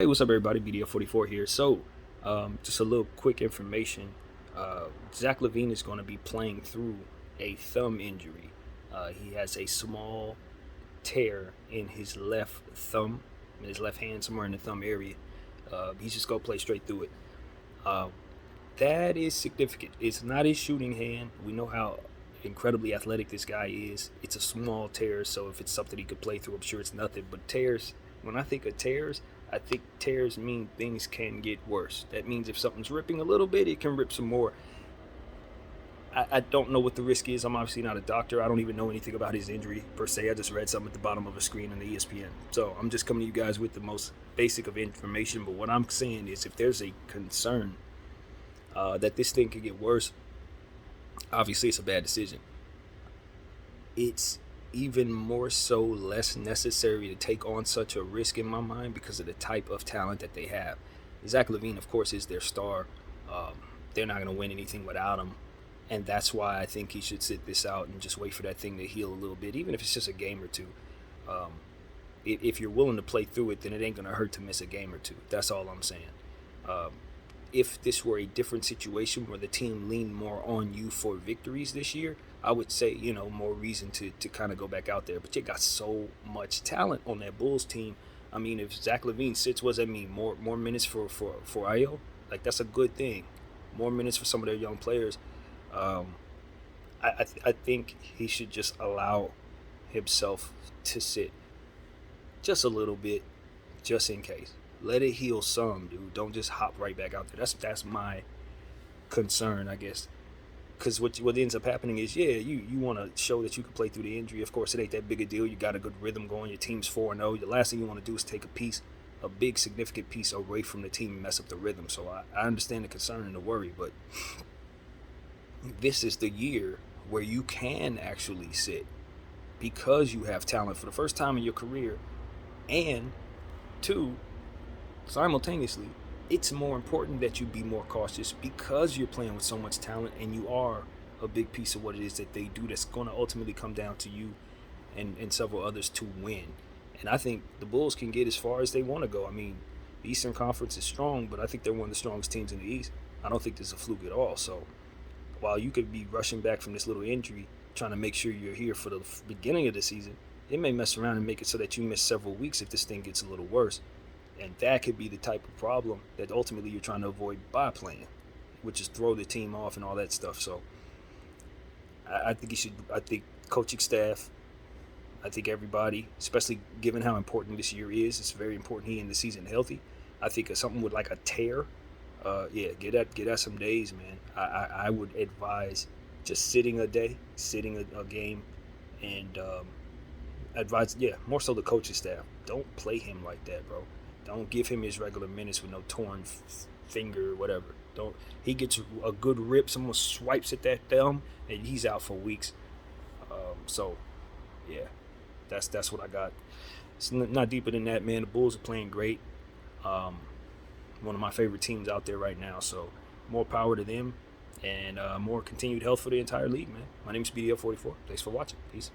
Hey, what's up, everybody? BDF44 here. So, just a little quick information. Zack LeVine is going to be playing through a thumb injury. He has a small tear in his left thumb, in his left hand, somewhere in the thumb area. He's just going to play straight through it. Uh, that is significant. It's not his shooting hand. We know how incredibly athletic this guy is. It's a small tear, so if it's something he could play through, I'm sure it's nothing. But tears, when I think of tears, I think tears mean things can get worse. That means if something's ripping a little bit, it can rip some more. I don't know what the risk is. I'm obviously not a doctor. I don't even know anything about his injury per se. I just read something at the bottom of a screen on the ESPN. So I'm just coming to you guys with the most basic of information. But what I'm saying is, if there's a concern that this thing could get worse, obviously it's a bad decision. It's even more so less necessary to take on such a risk in my mind because of the type of talent that they have. Zack LeVine, of course, is their star. They're not going to win anything without him. And that's why I think he should sit this out and just wait for that thing to heal a little bit, even if it's just a game or two. Um, if you're willing to play through it, then it ain't going to hurt to miss a game or two. That's all I'm saying. Um, if this were a different situation where the team leaned more on you for victories this year, I would say, more reason to kind of go back out there. But you got so much talent on that Bulls team. I mean, if Zach LeVine sits, what does that mean? More minutes for Io? Like, that's a good thing. More minutes for some of their young players. Um, I think he should just allow himself to sit just a little bit, just in case. Let it heal some, dude. Don't just hop right back out there. That's my concern, I guess. Because what ends up happening is, yeah, you want to show that you can play through the injury. Of course, it ain't that big a deal. You got a good rhythm going. Your team's 4-0. The last thing you want to do is take a big, significant piece away from the team and mess up the rhythm. So I understand the concern and the worry, but this is the year where you can actually sit because you have talent for the first time in your career. And two, simultaneously, it's more important that you be more cautious because you're playing with so much talent and you are a big piece of what it is that they do that's going to ultimately come down to you and several others to win. And I think the Bulls can get as far as they want to go. I mean, the Eastern Conference is strong, but I think they're one of the strongest teams in the East. I don't think this is a fluke at all. So while you could be rushing back from this little injury, trying to make sure you're here for the beginning of the season, it may mess around and make it so that you miss several weeks if this thing gets a little worse. And that could be the type of problem that ultimately you're trying to avoid by playing, which is throw the team off and all that stuff. So I think you should. I think coaching staff, I think everybody, especially given how important this year is, it's very important he end the season healthy. I think something with like a tear, yeah, get that some days, man. I would advise just sitting a day, sitting a game, and advise, yeah, more so the coaching staff. Don't play him like that, bro. Don't give him his regular minutes with no torn finger or whatever. Don't. He gets a good rip. Someone swipes at that thumb, and he's out for weeks. So, yeah, that's what I got. It's not deeper than that, man. The Bulls are playing great. Um, One of my favorite teams out there right now. So, more power to them, and more continued health for the entire league, man. My name is BDL44. Thanks for watching. Peace.